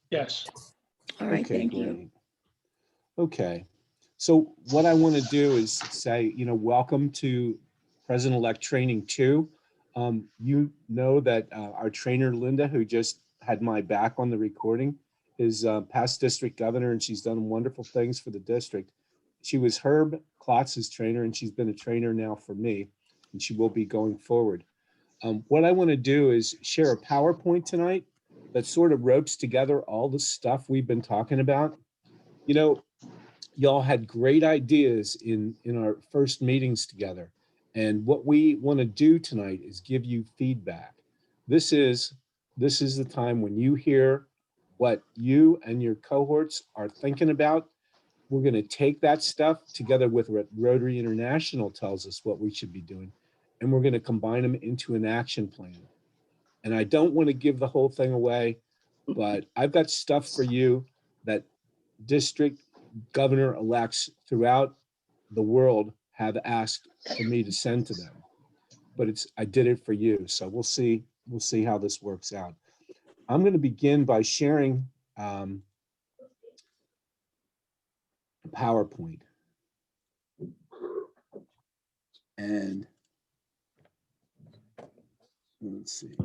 Yes. All right, Okay, thank you. great. Okay, so what I want to do is say, welcome to President-elect Training 2. You know that our trainer, Linda, who just had my back on the recording, is past district governor, and she's done wonderful things for the district. She was Herb Klotz's trainer, and she's been a trainer now for me, and she will be going forward. What I want to do is share a PowerPoint tonight that sort of ropes together all the stuff we've been talking about. Y'all had great ideas in our first meetings together. And what we want to do tonight is give you feedback. This is the time when you hear what you and your cohorts are thinking about. We're going to take that stuff together with what Rotary International tells us what we should be doing, and we're going to combine them into an action plan. And I don't want to give the whole thing away, but I've got stuff for you that district governor-elects throughout the world have asked for me to send to them. But I did it for you, so we'll see how this works out. I'm going to begin by sharing PowerPoint. And let's see.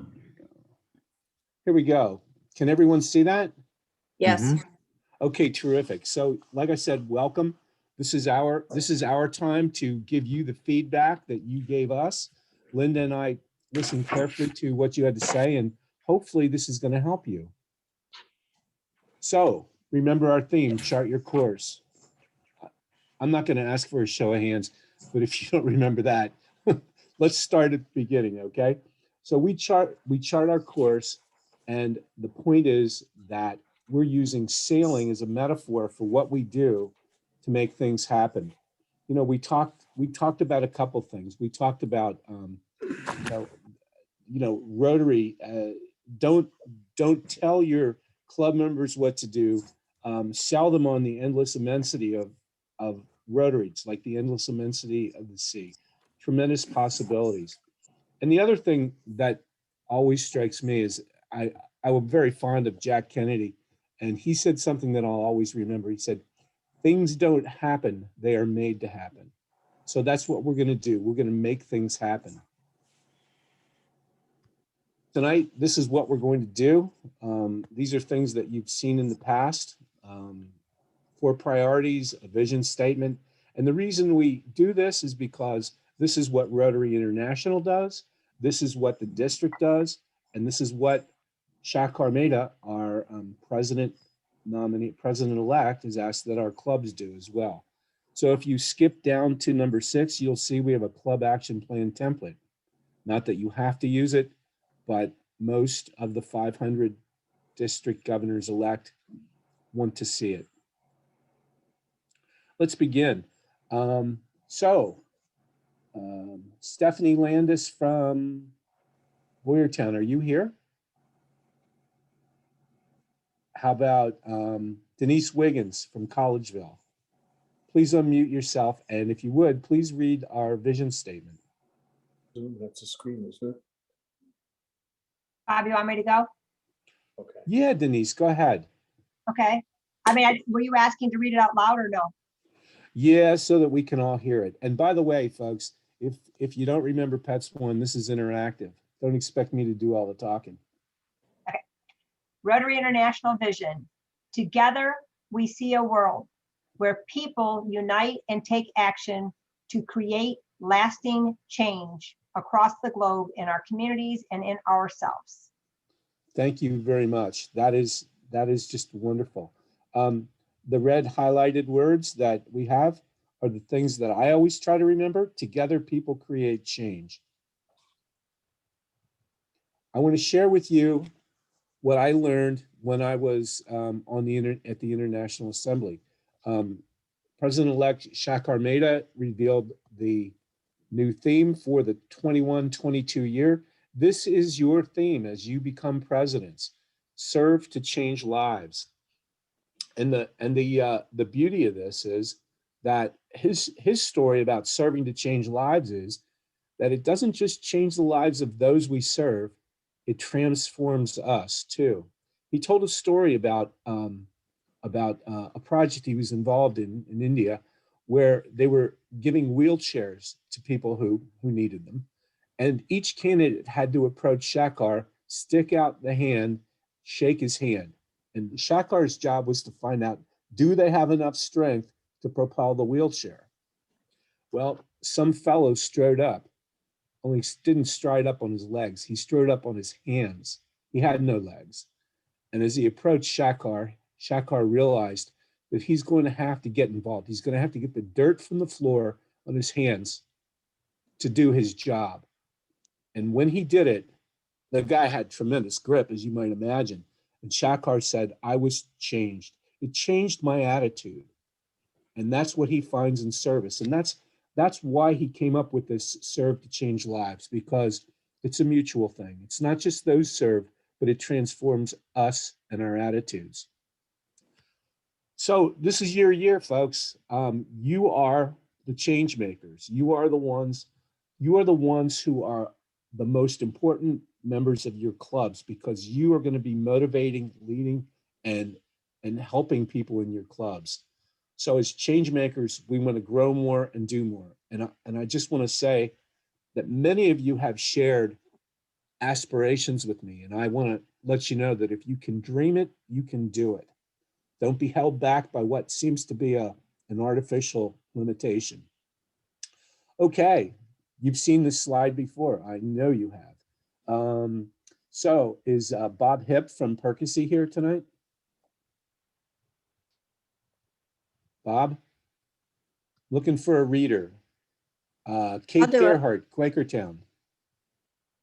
Here we go. Can everyone see that? Yes. Okay, terrific. So like I said, welcome. This is our time to give you the feedback that you gave us. Linda and I listened carefully to what you had to say, and hopefully this is going to help you. So remember our theme, chart your course. I'm not going to ask for a show of hands, but if you don't remember that, let's start at the beginning, okay? So we chart our course, and the point is that we're using sailing as a metaphor for what we do to make things happen. We talked about a couple things. We talked about Rotary. Don't tell your club members what to do. Sell them on the endless immensity of Rotary. It's like the endless immensity of the sea. Tremendous possibilities. And the other thing that always strikes me is I was very fond of Jack Kennedy, and he said something that I'll always remember. He said, "Things don't happen, they are made to happen." So that's what we're going to do. We're going to make things happen. Tonight, this is what we're going to do. These are things that you've seen in the past. 4 priorities, a vision statement. And the reason we do this is because this is what Rotary International does. This is what the district does. And this is what Shaq Armeda, our president-elect, has asked that our clubs do as well. So if you skip down to number 6, you'll see we have a club action plan template. Not that you have to use it, but most of the 500 district governors-elect want to see it. Let's begin. Stephanie Landis from Boyertown, are you here? How about Denise Wiggins from Collegeville? Please unmute yourself, and if you would, please read our vision statement. That's a screen, isn't it? Bob, you want me to go? Okay. Yeah, Denise, go ahead. Okay. Were you asking to read it out loud or no? Yeah, so that we can all hear it. And by the way, folks, if you don't remember PETS 1, this is interactive. Don't expect me to do all the talking. Okay. Rotary International Vision. Together, we see a world where people unite and take action to create lasting change across the globe in our communities and in ourselves. Thank you very much. That is just wonderful. The red highlighted words that we have are the things that I always try to remember. Together, people create change. I want to share with you what I learned when I was at the International Assembly. President-elect Shaq Armeda revealed the new theme for the 21-22 year. This is your theme as you become presidents. Serve to change lives. And the beauty of this is that his story about serving to change lives is that it doesn't just change the lives of those we serve, it transforms us too. he told a story about a project he was involved in India, where they were giving wheelchairs to people who needed them. And each candidate had to approach Shakar, stick out the hand, shake his hand. And Shakar's job was to find out, do they have enough strength to propel the wheelchair? Well, some fellow strode up, only didn't stride up on his legs. He strode up on his hands. He had no legs. And as he approached Shakar, Shakar realized that he's going to have to get involved. He's going to have to get the dirt from the floor on his hands to do his job. And when he did it, the guy had tremendous grip, as you might imagine. And Shakar said, I was changed. It changed my attitude. And that's what he finds in service. And that's why he came up with this Serve to Change Lives, because it's a mutual thing. It's not just those served, but it transforms us and our attitudes. So this is your year, folks. You are the change makers. You are the ones who are the most important members of your clubs, because you are going to be motivating, leading, and helping people in your clubs. So as change makers, we want to grow more and do more. And I just want to say that many of you have shared aspirations with me. And I want to let you know that if you can dream it, you can do it. Don't be held back by what seems to be an artificial limitation. Okay, you've seen this slide before. I know you have. So is Bob Hipp from Percy here tonight? Bob? Looking for a reader. Kate Gerhardt, Quakertown.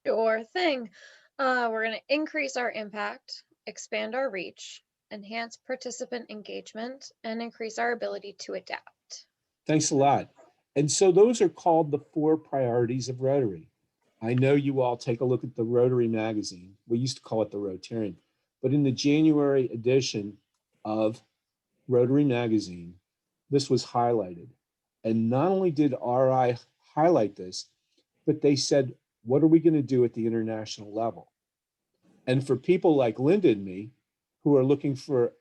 Sure thing. We're going to increase our impact, expand our reach, enhance participant engagement, and increase our ability to adapt. Thanks a lot. And so those are called the 4 priorities of Rotary. I know you all take a look at the Rotary magazine. We used to call it the Rotarian. But in the January edition of Rotary magazine, this was highlighted. And not only did RI highlight this, but they said, what are we going to do at the international level? And for people like Linda and me, who are looking for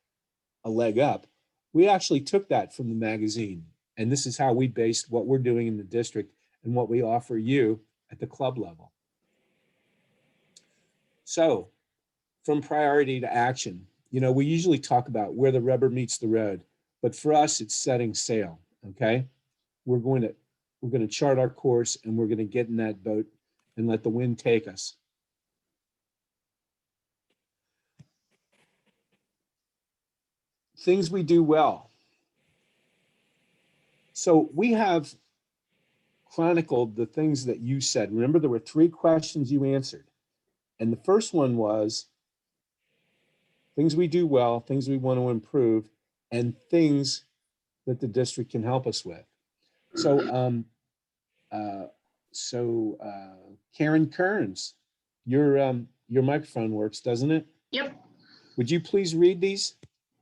a leg up, we actually took that from the magazine. And this is how we based what we're doing in the district and what we offer you at the club level. So from priority to action, you know, we usually talk about where the rubber meets the road, but for us, it's setting sail, okay? We're going to chart our course, and we're going to get in that boat and let the wind take us. Things we do well. So we have chronicled the things that you said. Remember, there were 3 questions you answered. And the first one was things we do well, things we want to improve, and things that the district can help us with. So, Karen Kearns, your microphone works, doesn't it? Yep. Would you please read these?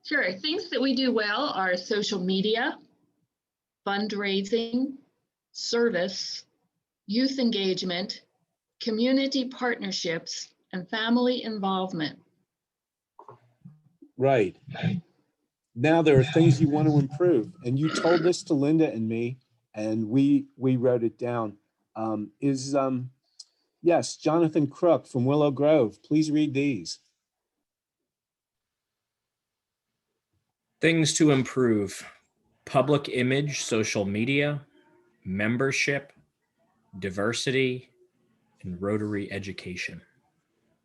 Sure. Things that we do well are social media, fundraising, service, youth engagement, community partnerships, and family involvement. Right. Now there are things you want to improve, and you told this to Linda and me, and we wrote it down. Yes, Jonathan Crook from Willow Grove. Please read these. Things to improve: public image, social media, membership, diversity, and Rotary education.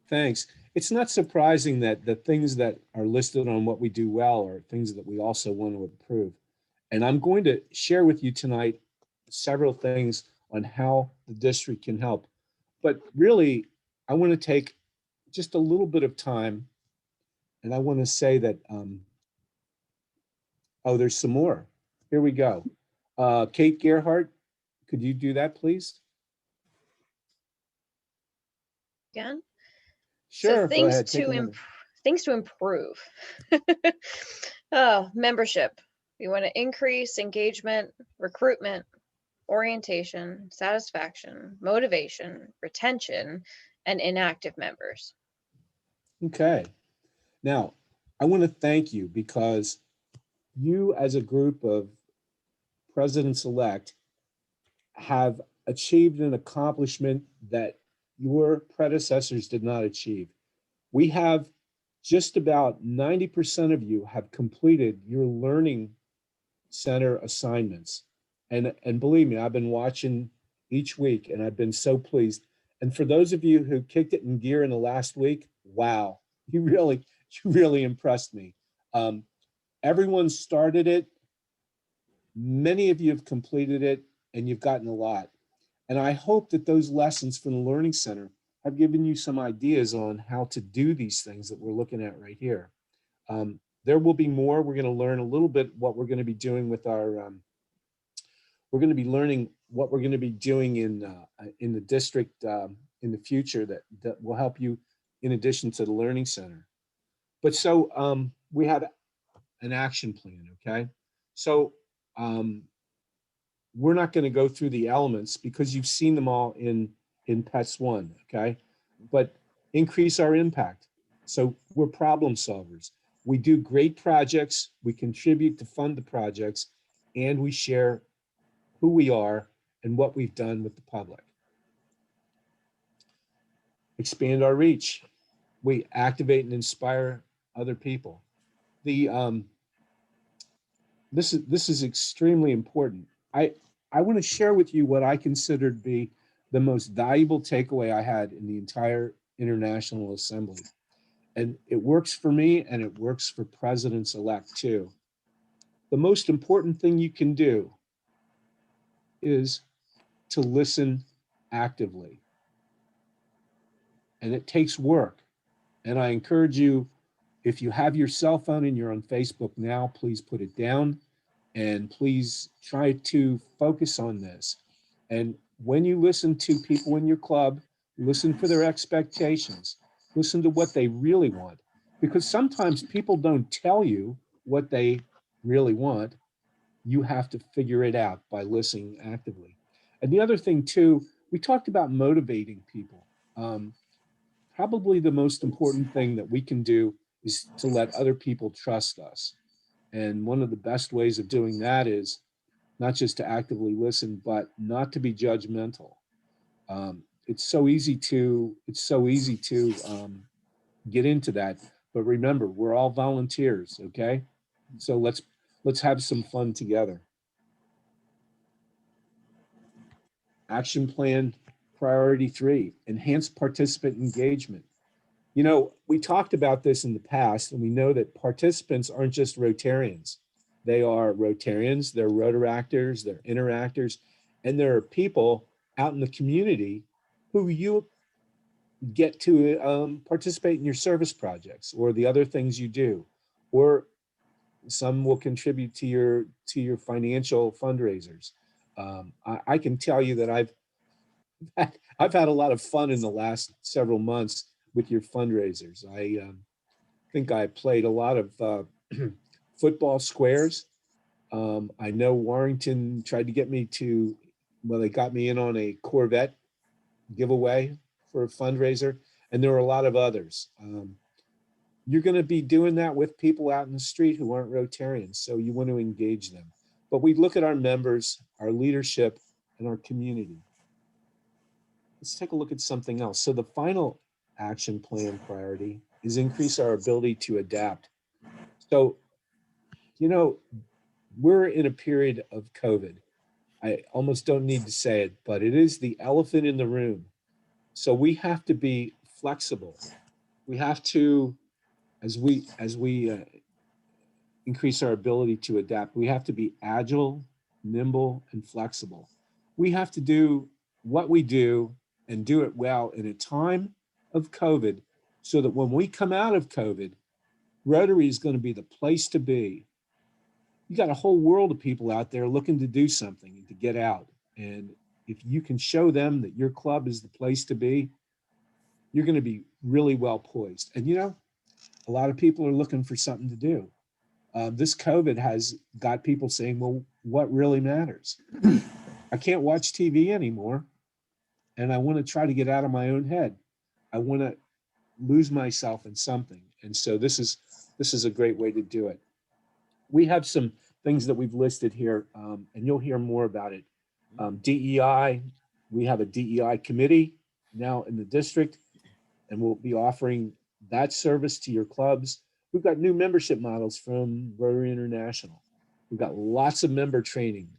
Thanks. It's not surprising that the things that are listed on what we do well are things that we also want to improve. And I'm going to share with you tonight several things on how the district can help. But really, I want to take just a little bit of time, and I want to say that, oh, there's some more. Here we go. Kate Gerhardt, could you do that, please? Again? Sure, So go ahead. things to improve. Oh, membership. We want to increase engagement, recruitment, orientation, satisfaction, motivation, retention, and inactive members. Okay. Now, I want to thank you because you as a group of presidents-elect have achieved an accomplishment that your predecessors did not achieve. We have just about 90% of you have completed your learning center assignments. And believe me, I've been watching each week and I've been so pleased. And for those of you who kicked it in gear in the last week, wow, you really impressed me. Everyone started it. Many of you have completed it and you've gotten a lot. And I hope that those lessons from the Learning Center have given you some ideas on how to do these things that we're looking at right here. There will be more. We're going to learn a little bit what we're going to be doing with our, we're going to be learning what we're going to be doing in the district in the future that will help you in addition to the Learning Center. But so we have an action plan, okay? So we're not going to go through the elements because you've seen them all in PETS 1, okay? But increase our impact. So we're problem solvers. We do great projects, we contribute to fund the projects, and we share who we are and what we've done with the public. Expand our reach. We activate and inspire other people. This is extremely important. I want to share with you what I consider to be the most valuable takeaway I had in the entire International Assembly. And it works for me and it works for presidents-elect too. The most important thing you can do is to listen actively. And it takes work. And I encourage you, if you have your cell phone and you're on Facebook now, please put it down and please try to focus on this. And when you listen to people in your club, listen for their expectations, listen to what they really want, because sometimes people don't tell you what they really want. You have to figure it out by listening actively. And the other thing too, we talked about motivating people. Probably the most important thing that we can do is to let other people trust us. And one of the best ways of doing that is not just to actively listen, but not to be judgmental. It's so easy to get into that. But remember, we're all volunteers, okay? So let's have some fun together. Action plan priority 3, enhance participant engagement. You know, we talked about this in the past, and we know that participants aren't just Rotarians. They are Rotarians, they're Rotaractors, they're interactors, and there are people out in the community who you get to participate in your service projects or the other things you do, or some will contribute to your financial fundraisers. I can tell you that I've had a lot of fun in the last several months with your fundraisers. I think I played a lot of football squares. I know Warrington tried to get me to, well, they got me in on a Corvette giveaway for a fundraiser, and there were a lot of others. You're going to be doing that with people out in the street who aren't Rotarians, so you want to engage them. But we look at our members, our leadership, and our community. Let's take a look at something else. So the final action plan priority is increase our ability to adapt. So, you know, we're in a period of COVID. I almost don't need to say it, but it is the elephant in the room. So we have to be flexible. We have to, as we increase our ability to adapt, we have to be agile, nimble, and flexible. We have to do what we do and do it well in a time of COVID, so that when we come out of COVID, Rotary is going to be the place to be. You got a whole world of people out there looking to do something and to get out. And if you can show them that your club is the place to be, you're going to be really well poised. And you know, a lot of people are looking for something to do. This COVID has got people saying, well, what really matters? I can't watch TV anymore, and I want to try to get out of my own head. I want to lose myself in something. And so this is a great way to do it. We have some things that we've listed here, and you'll hear more about it. DEI, we have a DEI committee now in the district, and we'll be offering that service to your clubs. We've got new membership models from Rotary International. We've got lots of member training.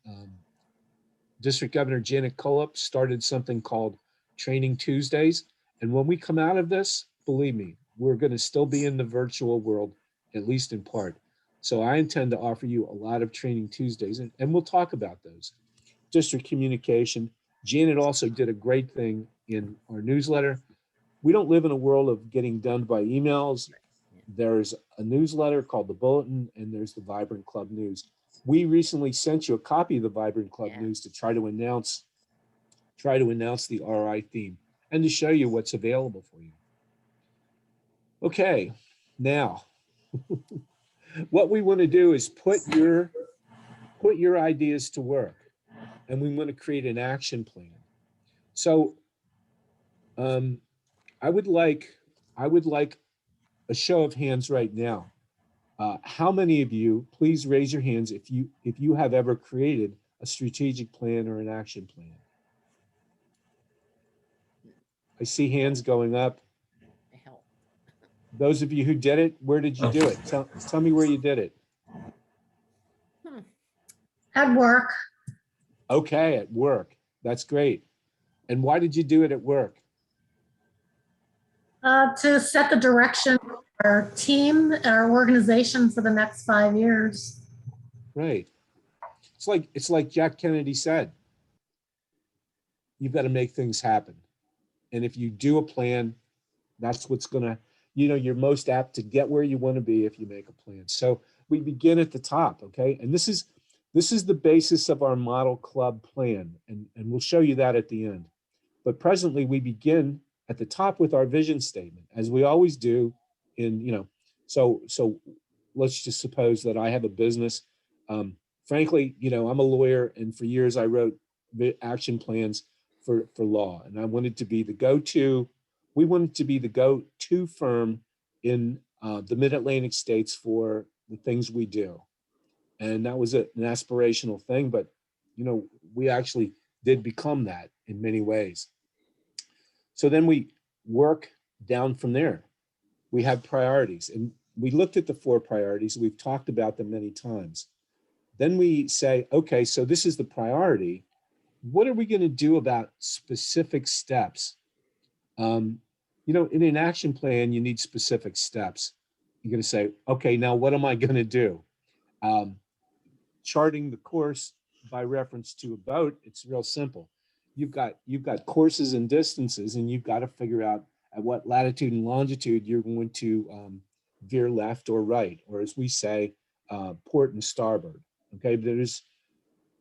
District Governor Janet Cullop started something called Training Tuesdays. And when we come out of this, believe me, we're going to still be in the virtual world, at least in part. So I intend to offer you a lot of Training Tuesdays, and we'll talk about those. District communication. Janet also did a great thing in our newsletter. We don't live in a world of getting done by emails. There's a newsletter called The Bulletin, and there's the Vibrant Club News. We recently sent you a copy of the Vibrant Club News to try to announce the RI theme and to show you what's available for you. Okay, now what we want to do is put your ideas to work, and we want to create an action plan. So I would like a show of hands right now. How many of you, please raise your hands if you have ever created a strategic plan or an action plan? I see hands going up. Those of you who did it, where did you do it? Tell me where you did it. At work. Okay, at work. That's great. And why did you do it at work? To set the direction for our team, our organization for the next 5 years. Right. It's like Jack Kennedy said. You've got to make things happen. And if you do a plan, that's what's gonna, you're most apt to get where you want to be if you make a plan. So we begin at the top, okay? And this is the basis of our model club plan, and we'll show you that at the end. But presently we begin at the top with our vision statement, as we always do so let's just suppose that I have a business. Frankly, I'm a lawyer, and for years I wrote action plans for law, and I wanted to be the go-to. We wanted to be the go-to firm in the Mid-Atlantic states for the things we do. And that was an aspirational thing, but we actually did become that in many ways. So then we work down from there. We have priorities, and we looked at the 4 priorities. We've talked about them many times. Then we say, okay, so this is the priority. What are we going to do about specific steps? In an action plan, you need specific steps. You're going to say, okay, now what am I going to do? Charting the course by reference to a boat, it's real simple. You've got courses and distances, and you've got to figure out at what latitude and longitude you're going to veer left or right, or as we say, port and starboard. Okay,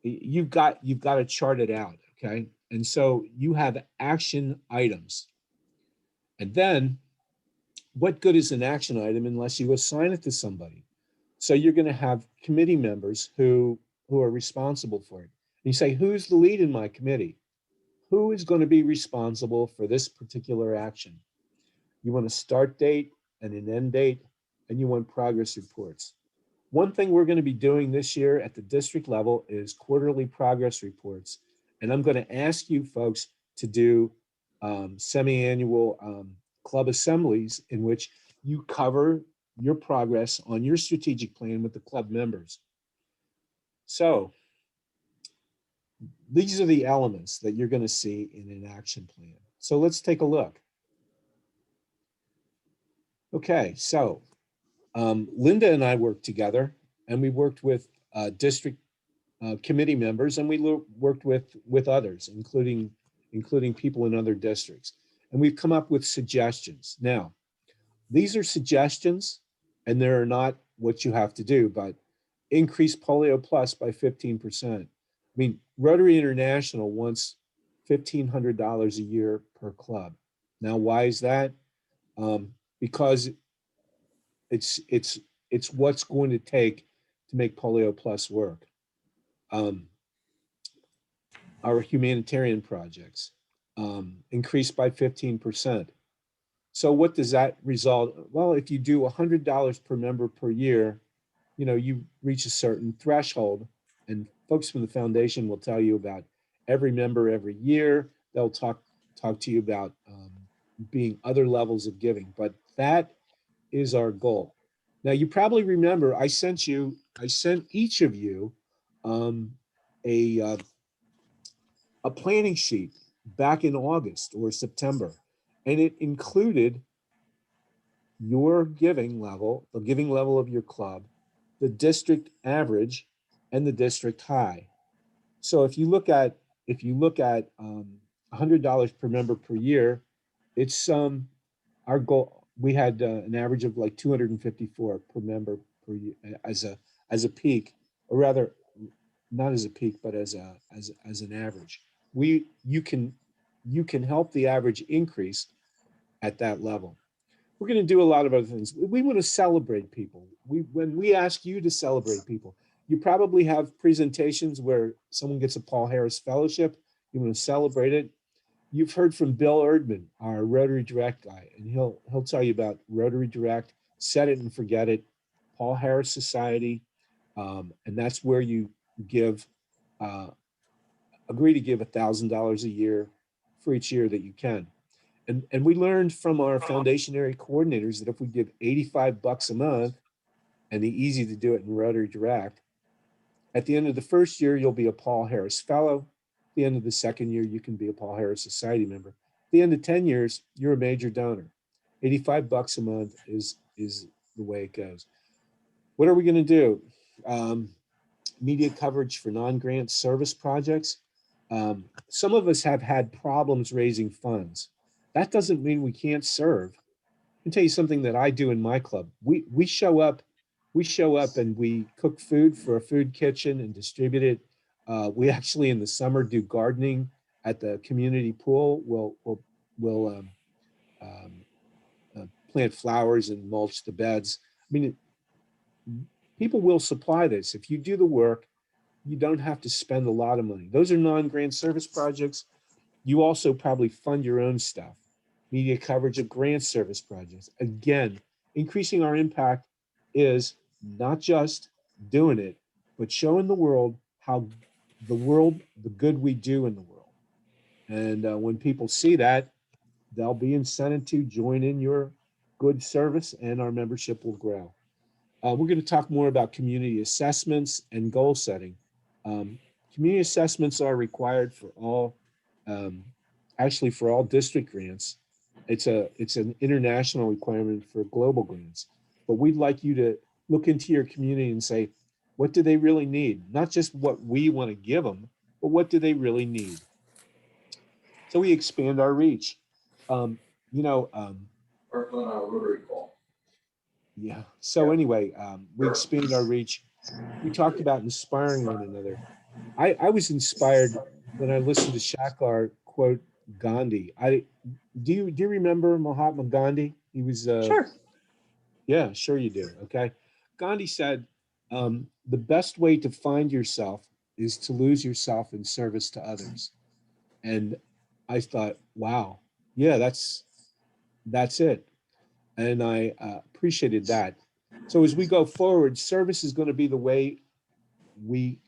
you've got to chart it out. Okay, and so you have action items, and then what good is an action item unless you assign it to somebody? So you're going to have committee members who are responsible for it. And you say, who's the lead in my committee? Who is going to be responsible for this particular action? You want a start date and an end date, and you want progress reports. One thing we're going to be doing this year at the district level is quarterly progress reports. And I'm going to ask you folks to do semi-annual club assemblies in which you cover your progress on your strategic plan with the club members. So these are the elements that you're going to see in an action plan. So let's take a look. Okay, so Linda and I worked together, and we worked with district committee members, and we worked with others, including people in other districts. And we've come up with suggestions. Now, these are suggestions, and they're not what you have to do, but increase Polio Plus by 15%. I mean, Rotary International wants $1,500 a year per club. Now, why is that? Because it's what's going to take to make Polio Plus work. Our humanitarian projects increased by 15%. So what does that result? Well, if you do $100 per member per year, you know, you reach a certain threshold, and folks from the foundation will tell you about every member every year. They'll talk to you about being other levels of giving, but that is our goal. Now, you probably remember I sent each of you um, a planning sheet back in August or September, and it included your giving level, the giving level of your club, the district average, and the district high. So if you look at $100 per member per year, it's our goal. We had an average of like 254 per member per year as a peak, or rather, not as a peak, but as an average. You can help the average increase at that level. We're going to do a lot of other things. We want to celebrate people. When we ask you to celebrate people, you probably have presentations where someone gets a Paul Harris Fellowship. You want to celebrate it. You've heard from Bill Erdman, our Rotary Direct guy, and he'll tell you about Rotary Direct, Set It and Forget It, Paul Harris Society, and that's where you give, agree to give $1,000 a year for each year that you can. And we learned from our foundation area coordinators that if we give $85 a month, and the easy to do it in Rotary Direct, at the end of the first year, you'll be a Paul Harris Fellow. At the end of the second year, you can be a Paul Harris Society member. At the end of 10 years, you're a major donor. $85 a month is the way it goes. What are we going to do? Media coverage for non-grant service projects. Some of us have had problems raising funds. That doesn't mean we can't serve. I can tell you something that I do in my club. We show up and we cook food for a food kitchen and distribute it. We actually in the summer do gardening at the community pool. We'll plant flowers and mulch the beds. I mean, people will supply this. If you do the work, you don't have to spend a lot of money. Those are non-grant service projects. You also probably fund your own stuff. Media coverage of grant service projects. Again, increasing our impact is not just doing it, but showing the world the good we do in the world. And when people see that, they'll be incented to join in your good service, and our membership will grow. We're going to talk more about community assessments and goal setting. Community assessments are required for all, actually for all district grants. It's an international requirement for global grants. But we'd like you to look into your community and say, what do they really need? Not just what we want to give them, but what do they really need? So we expand our reach. Yeah. So anyway, we expand our reach. We talked about inspiring one another. I was inspired when I listened to Shakar quote Gandhi. Do you remember Mahatma Gandhi? He was Sure. Yeah, sure you do. Okay. Gandhi said, the best way to find yourself is to lose yourself in service to others. And I thought, wow, yeah, that's it. And I appreciated that. So as we go forward, service is going to be the way we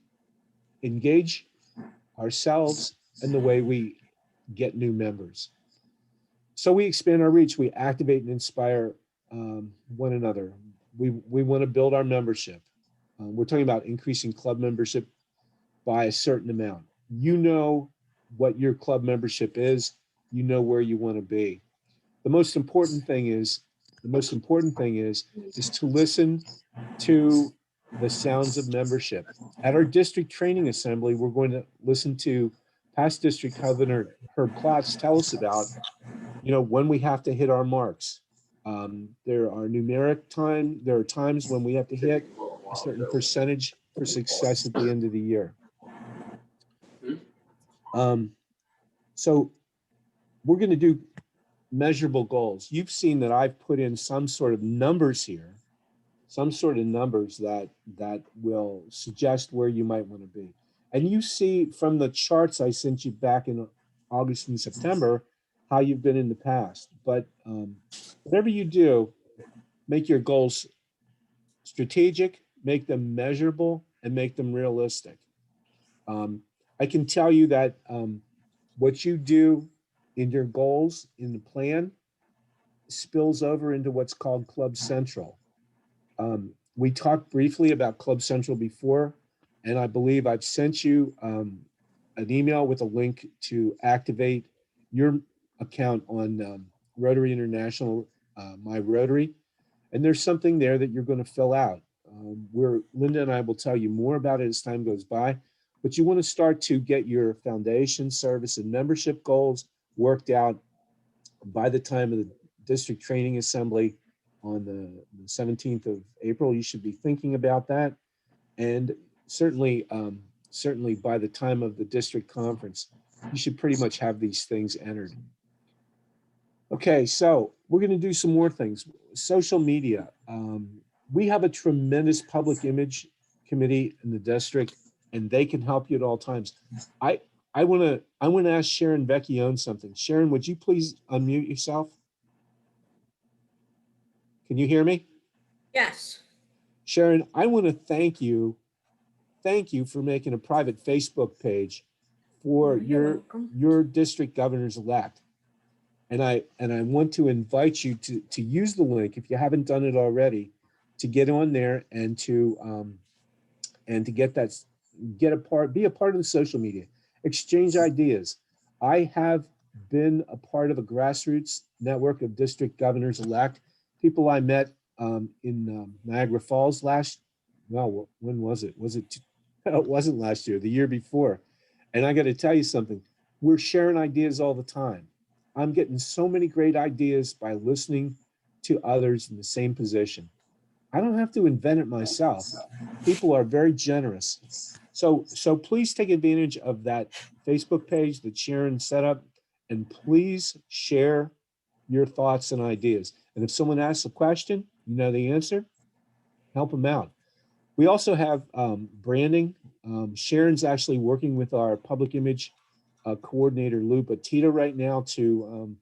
engage ourselves and the way we get new members. So we expand our reach, we activate and inspire one another. We want to build our membership. We're talking about increasing club membership by a certain amount. You know what your club membership is, you know where you want to be. The most important thing is to listen to the sounds of membership. At our district training assembly, we're going to listen to past district governor Herb Klotz tell us about, when we have to hit our marks. There are times when we have to hit a certain percentage for success at the end of the year. So we're going to do measurable goals. You've seen that I've put in some sort of numbers here, that will suggest where you might want to be. And you see from the charts I sent you back in August and September, how you've been in the past. But whatever you do, make your goals strategic, make them measurable, and make them realistic. I can tell you that what you do in your goals in the plan spills over into what's called Club Central. We talked briefly about Club Central before, and I believe I've sent you an email with a link to activate your account on Rotary International, My Rotary. And there's something there that you're going to fill out. Where Linda and I will tell you more about it as time goes by, but you want to start to get your foundation, service, and membership goals worked out by the time of the district training assembly on the 17th of April. You should be thinking about that. And certainly, certainly by the time of the district conference, you should pretty much have these things entered. Okay, so we're going to do some more things. Social media. We have a tremendous public image committee in the district, and they can help you at all times. I want to ask Sharon Vecchione something. Sharon, would you please unmute yourself? Can you hear me? Yes. Sharon, I want to thank you. Thank you for making a private Facebook page for You're welcome. your district governors elect. And I want to invite you to use the link, if you haven't done it already, to get on there and to get that, be a part of the social media, exchange ideas. I have been a part of a grassroots network of district governors elect, people I met in Niagara Falls when was it? It wasn't last year, the year before. And I got to tell you something, we're sharing ideas all the time. I'm getting so many great ideas by listening to others in the same position. I don't have to invent it myself. People are very generous. So please take advantage of that Facebook page that Sharon set up, and please share your thoughts and ideas. And if someone asks a question, you know the answer, help them out. We also have branding. Sharon's actually working with our public image coordinator, Lou Petito, right now to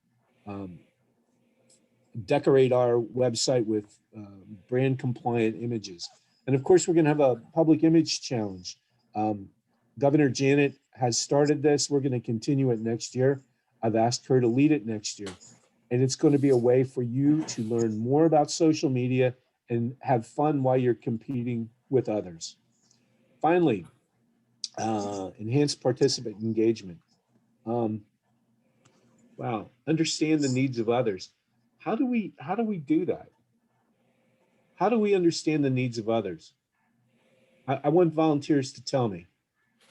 decorate our website with brand compliant images. And of course, we're going to have a public image challenge. Governor Janet has started this. We're going to continue it next year. I've asked her to lead it next year. And it's going to be a way for you to learn more about social media and have fun while you're competing with others. Finally, enhanced participant engagement. Wow, understand the needs of others. How do we do that? How do we understand the needs of others? I want volunteers to tell me.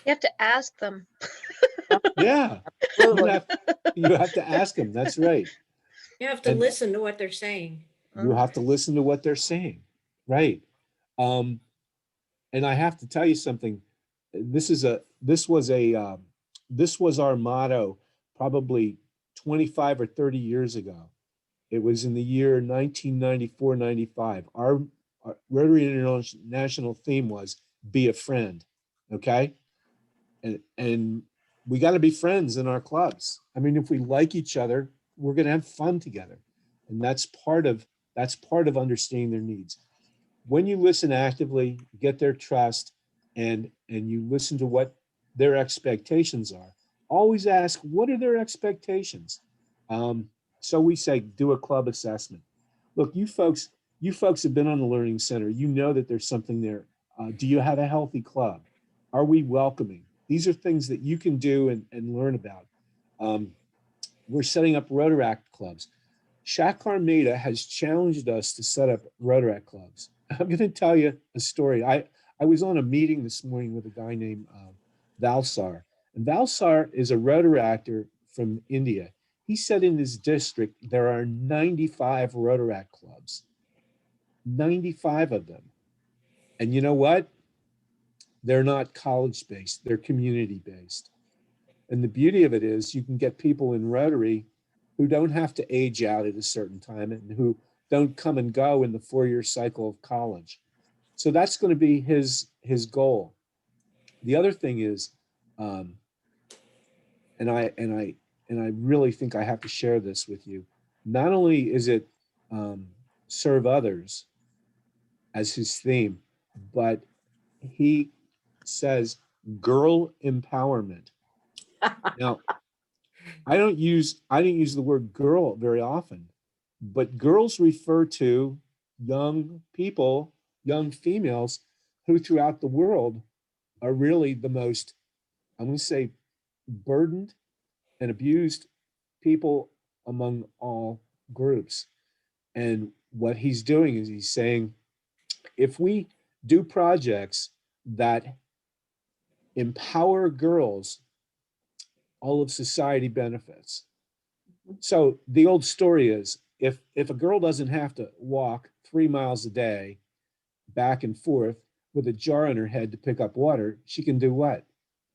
You have to ask them. Yeah, you have to ask them. That's right. You have to And listen to what they're saying. you have to listen to what they're saying. Right. And I have to tell you something. This was our motto probably 25 or 30 years ago. It was in the year 1994-95. Our Rotary International theme was "Be a Friend." Okay, and we got to be friends in our clubs. I mean, if we like each other, we're going to have fun together, and that's part of understanding their needs. When you listen actively, get their trust, and you listen to what their expectations are. Always ask, what are their expectations? So we say, do a club assessment. Look, you folks have been on the Learning Center. You know that there's something there. Do you have a healthy club? Are we welcoming? These are things that you can do and learn about. We're setting up Rotaract clubs. Shakar Mehta has challenged us to set up Rotaract clubs. I'm going to tell you a story. I was on a meeting this morning with a guy named Valsar. And Valsar is a Rotaractor from India. He said in his district, there are 95 Rotaract clubs, 95 of them. And you know what? They're not college-based, they're community-based. And the beauty of it is you can get people in Rotary who don't have to age out at a certain time and who don't come and go in the 4-year cycle of college. So that's going to be his goal. The other thing is, and and I really think I have to share this with you. Not only is it serve others as his theme, but he says girl empowerment. Now, I didn't use the word girl very often, but girls refer to young people, young females who throughout the world are really the most, I'm going to say, burdened and abused people among all groups. And what he's doing is he's saying, if we do projects that empower girls, all of society benefits. So the old story is, if a girl doesn't have to walk 3 miles a day back and forth with a jar on her head to pick up water, she can do what?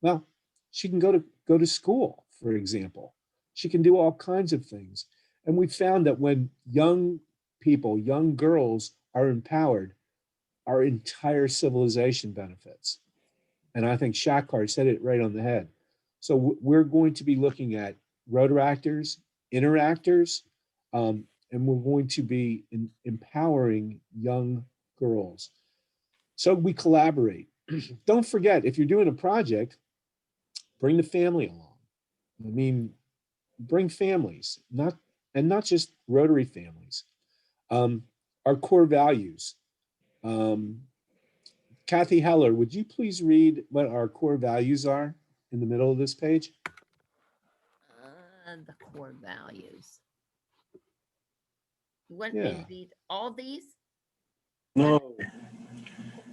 Well, she can go to school, for example. She can do all kinds of things. And we found that when young people, young girls are empowered, our entire civilization benefits. And I think Shakar said it right on the head. So we're going to be looking at rotaractors, interactors, and we're going to be empowering young girls. So we collaborate. Don't forget, if you're doing a project, bring the family along. I mean, bring families, not just Rotary families. Our core values. Kathy Heller, would you please read what our core values are in the middle of this page? The core values. You want Yeah. me to read all these? No.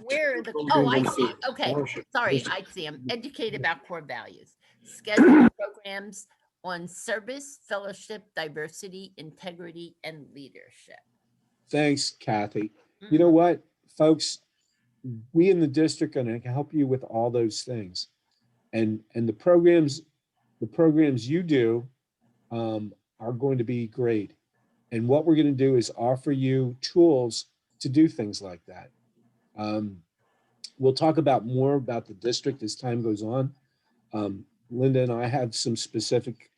Where are the, Children oh, I and see. Okay, scholarship. sorry, I see. I'm educated about core values. Schedule programs on service, fellowship, diversity, integrity, and leadership. Thanks, Kathy. You know what, folks? We in the district are going to help you with all those things, and the programs you do are going to be great. And what we're going to do is offer you tools to do things like that. We'll talk about more about the district as time goes on. Linda and I have some specific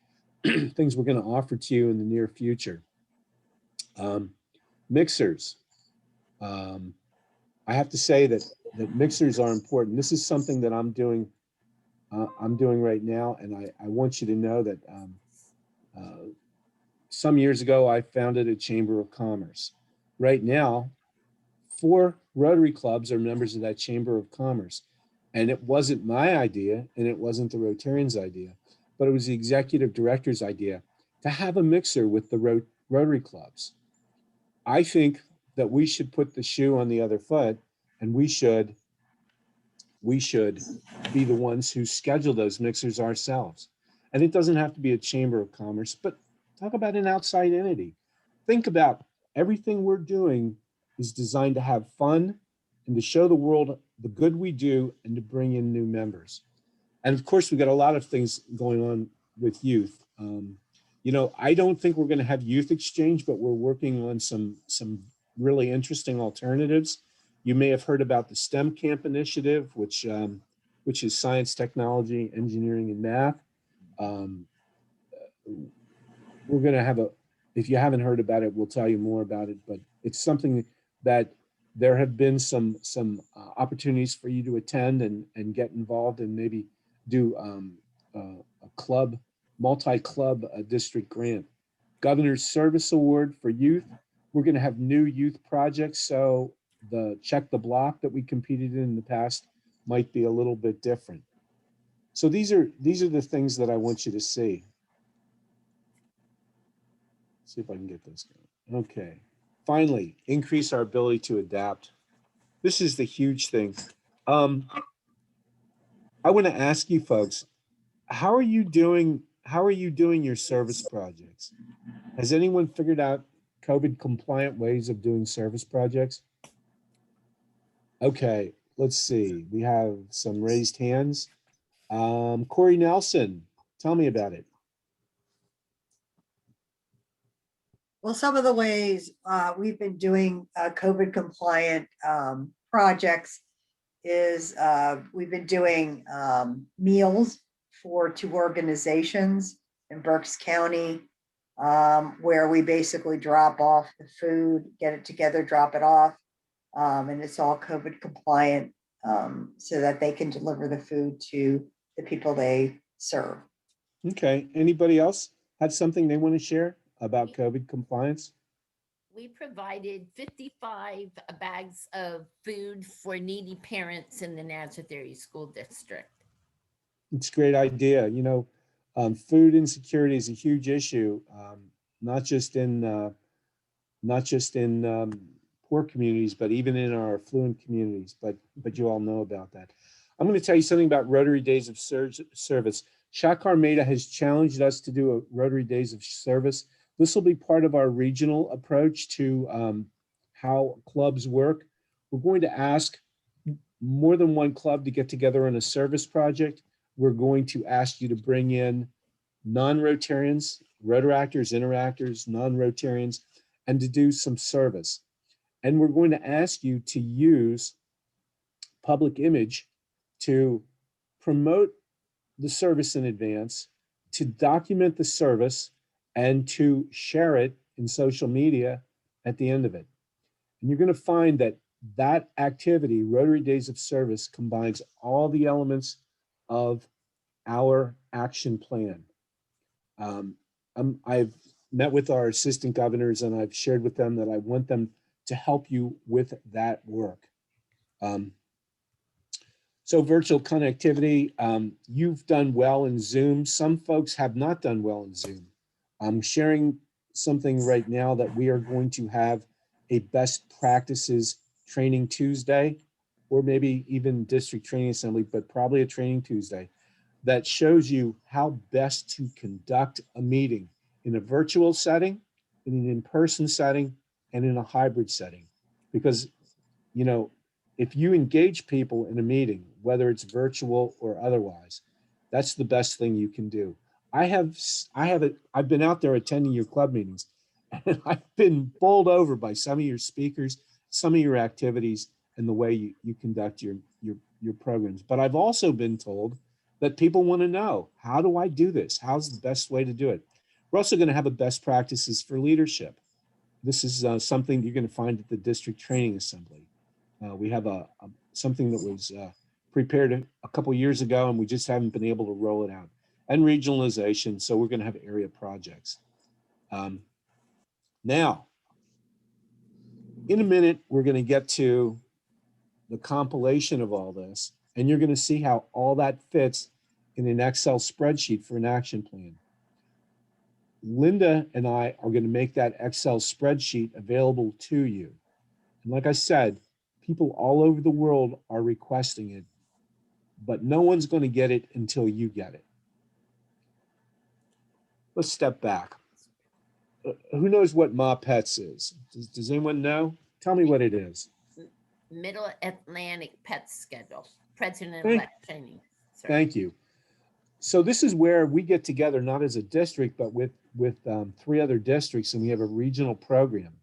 things we're going to offer to you in the near future. Mixers. I have to say that mixers are important. This is something that I'm doing right now, and I want you to know that some years ago I founded a Chamber of Commerce. Right now, 4 Rotary clubs are members of that Chamber of Commerce, and it wasn't my idea, and it wasn't the Rotarians' idea, but it was the executive director's idea to have a mixer with the Rotary clubs. I think that we should put the shoe on the other foot, and we should be the ones who schedule those mixers ourselves. And it doesn't have to be a Chamber of Commerce, but talk about an outside entity. Think about everything we're doing is designed to have fun and to show the world the good we do and to bring in new members. And of course, we've got a lot of things going on with youth. You know, I don't think we're going to have youth exchange, but we're working on some really interesting alternatives. You may have heard about the STEM Camp initiative, which is science, technology, engineering, and math. We're going to have if you haven't heard about it, we'll tell you more about it, but it's something that there have been some opportunities for you to attend and get involved and maybe do a club, multi-club district grant. Governor's Service Award for youth. We're going to have new youth projects, so the check the block that we competed in the past might be a little bit different. So these are the things that I want you to see. See if I can get this going. Okay. Finally, increase our ability to adapt. This is the huge thing. I want to ask you folks, how are you doing your service projects? Has anyone figured out COVID compliant ways of doing service projects? Okay, let's see. We have some raised hands. Corey Nelson, tell me about it. Well, some of the ways we've been doing COVID compliant projects is we've been doing meals for 2 organizations. in Berks County, where we basically drop off the food, get it together, drop it off. And it's all COVID compliant, so that they can deliver the food to the people they serve. Okay, anybody else have something they want to share about COVID compliance? We provided 55 bags of food for needy parents in the Nazareth Area School District. It's a great idea. Food insecurity is a huge issue, not just in poor communities, but even in our affluent communities. But you all know about that. I'm going to tell you something about Rotary Days of Service. Shak Armada has challenged us to do a Rotary Days of Service. This will be part of our regional approach to how clubs work. We're going to ask more than one club to get together on a service project. We're going to ask you to bring in non-Rotarians, Rotaractors, Interactors, non-Rotarians, and to do some service. And we're going to ask you to use public image to promote the service in advance, to document the service, and to share it in social media at the end of it. And you're going to find that that activity, Rotary Days of Service, combines all the elements of our action plan. I've met with our assistant governors and I've shared with them that I want them to help you with that work. So virtual connectivity, you've done well in Zoom. Some folks have not done well in Zoom. I'm sharing something right now that we are going to have a best practices training Tuesday, or maybe even district training assembly, but probably a training Tuesday that shows you how best to conduct a meeting in a virtual setting, in an in-person setting, and in a hybrid setting. Because, if you engage people in a meeting, whether it's virtual or otherwise, that's the best thing you can do. I've been out there attending your club meetings, and I've been bowled over by some of your speakers, some of your activities, and the way you conduct your programs. But I've also been told that people want to know, how do I do this? How's the best way to do it? We're also going to have a best practices for leadership. This is something you're going to find at the district training assembly. We have something that was prepared a couple years ago, and we just haven't been able to roll it out. And regionalization, so we're going to have area projects. Now, in a minute, we're going to get to the compilation of all this, and you're going to see how all that fits in an Excel spreadsheet for an action plan. Linda and I are going to make that Excel spreadsheet available to you. And like I said, people all over the world are requesting it, but no one's going to get it until you get it. Let's step back. Who knows what Ma Pets is? Does anyone know? Tell me what it is. Middle Atlantic Pet Schedule, President-elect training. Thank you. So this is where we get together, not as a district, but with 3 other districts, and we have a regional program.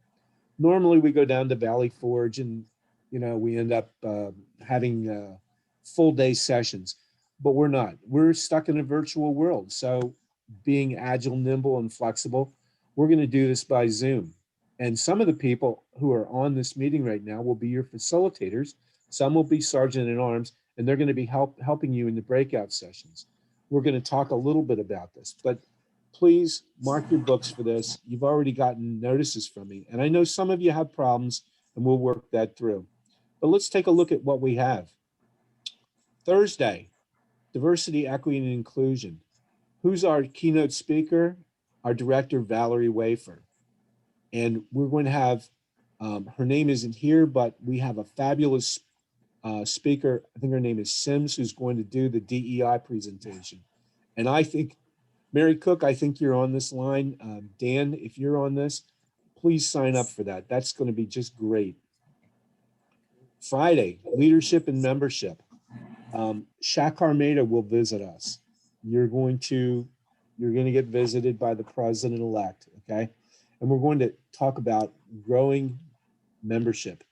Normally we go down to Valley Forge and, we end up having full day sessions, but we're not. We're stuck in a virtual world. So being agile, nimble, and flexible, we're going to do this by Zoom. And some of the people who are on this meeting right now will be your facilitators. Some will be sergeant at arms, and they're going to be helping you in the breakout sessions. We're going to talk a little bit about this, but please mark your books for this. You've already gotten notices from me, and I know some of you have problems, and we'll work that through. But let's take a look at what we have. Thursday, diversity, equity, and inclusion. Who's our keynote speaker? Our director, Valerie Wafer. And we're going to have, her name isn't here, but we have a fabulous speaker. I think her name is Sims, who's going to do the DEI presentation. And I think, Mary Cook, I think you're on this line. Dan, if you're on this, please sign up for that. That's going to be just great. Friday, leadership and membership. Shak Armada will visit us. You're going to get visited by the president-elect, okay? And we're going to talk about growing membership.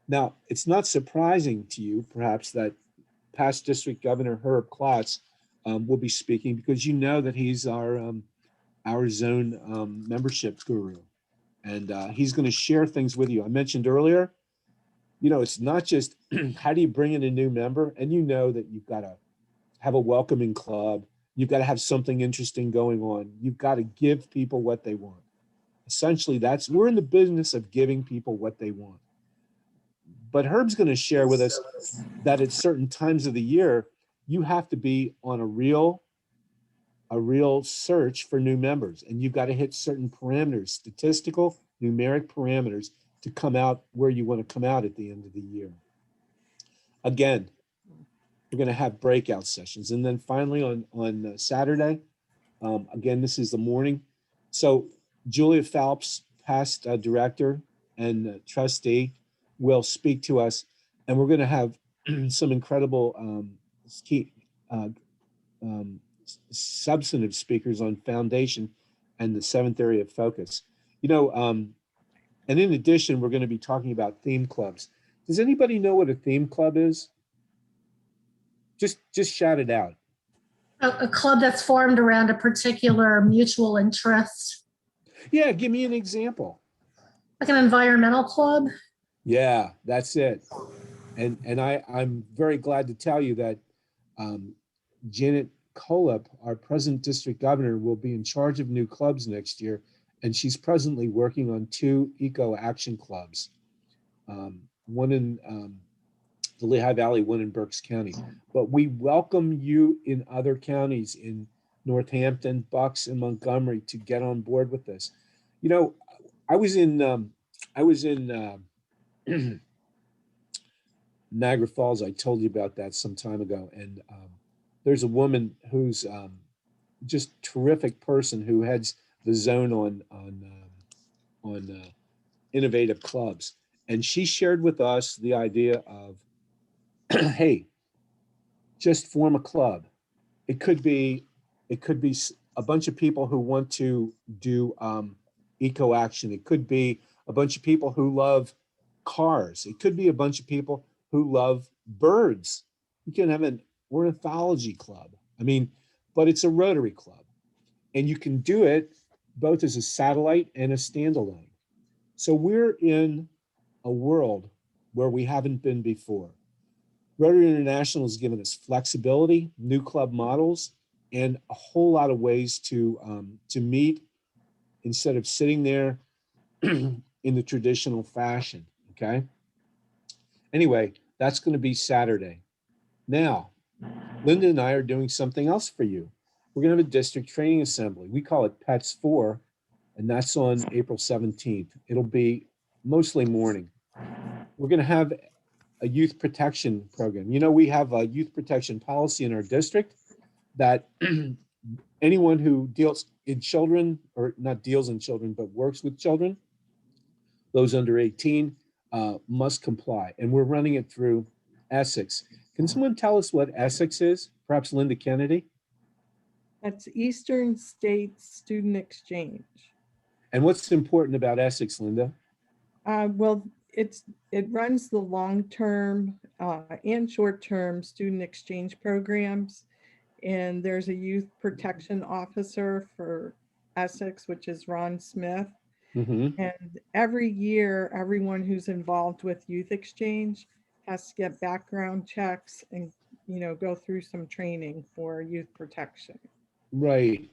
Now, it's not surprising to you, perhaps, that past District Governor Herb Klotz will be speaking, because you know that he's our our zone membership guru. And he's going to share things with you. I mentioned earlier, you know, it's not just how do you bring in a new member? And you know that you've got to have a welcoming club. You've got to have something interesting going on. You've got to give people what they want. Essentially, we're in the business of giving people what they want. But Herb's going to share with us that at certain times of the year, you have to be on a real search for new members. And you've got to hit certain parameters, statistical, numeric parameters to come out where you want to come out at the end of the year. Again, we're going to have breakout sessions. And then finally on Saturday, again, this is the morning. So Julia Phelps, past director and trustee, will speak to us. And we're going to have some incredible substantive speakers on foundation and the seventh area of focus. You know, and in addition, we're going to be talking about theme clubs. Does anybody know what a theme club is? Just shout it out. A club that's formed around a particular mutual interest, Yeah, give me an example. like an environmental club. Yeah, that's it. And I'm very glad to tell you that Janet Kolop, our present district governor, will be in charge of new clubs next year. And she's presently working on 2 eco action clubs, one in the Lehigh Valley, one in Berks County. But we welcome you in other counties, in Northampton, Bucks, and Montgomery, to get on board with this. You know, I was in Niagara Falls. I told you about that some time ago. And there's a woman who's just terrific person who heads the zone on innovative clubs. And she shared with us the idea of, hey, just form a club. It could be a bunch of people who want to do eco action. It could be a bunch of people who love cars. It could be a bunch of people who love birds. You can have an ornithology club. I mean, but it's a Rotary club. And you can do it both as a satellite and a standalone. So we're in a world where we haven't been before. Rotary International has given us flexibility, new club models, and a whole lot of ways to meet instead of sitting there in the traditional fashion, okay? Anyway, that's going to be Saturday. Now, Linda and I are doing something else for you. We're going to have a district training assembly. We call it PETS 4, and that's on April 17th. It'll be mostly morning. We're going to have a youth protection program. You know, we have a youth protection policy in our district that anyone who deals in children, or not deals in children, but works with children, those under 18, must comply. And we're running it through Essex. Can someone tell us what Essex is? Perhaps Linda Kennedy? That's Eastern States Student Exchange. And what's important about Essex, Linda? Well, it runs the long-term and short-term student exchange programs. And there's a youth protection officer for Essex, which is Ron Smith. Mm-hmm. And every year, everyone who's involved with youth exchange has to get background checks and, you know, go through some training for youth protection. Right.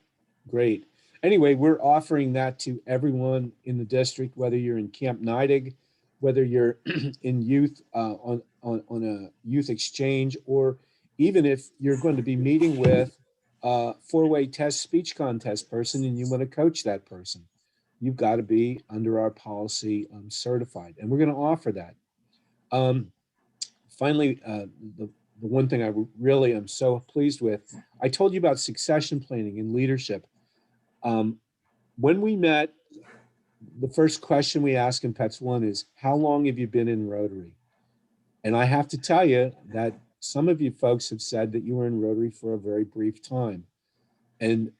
Great. Anyway, we're offering that to everyone in the district, whether you're in Camp Neidig, whether you're in youth on a youth exchange, or even if you're going to be meeting with a 4-way test speech contest person and you want to coach that person, you've got to be under our policy certified, and we're going to offer that. Finally, the one thing I really am so pleased with, I told you about succession planning and leadership. When we met, the first question we ask in PETS 1 is, how long have you been in Rotary? And I have to tell you that some of you folks have said that you were in Rotary for a very brief time. And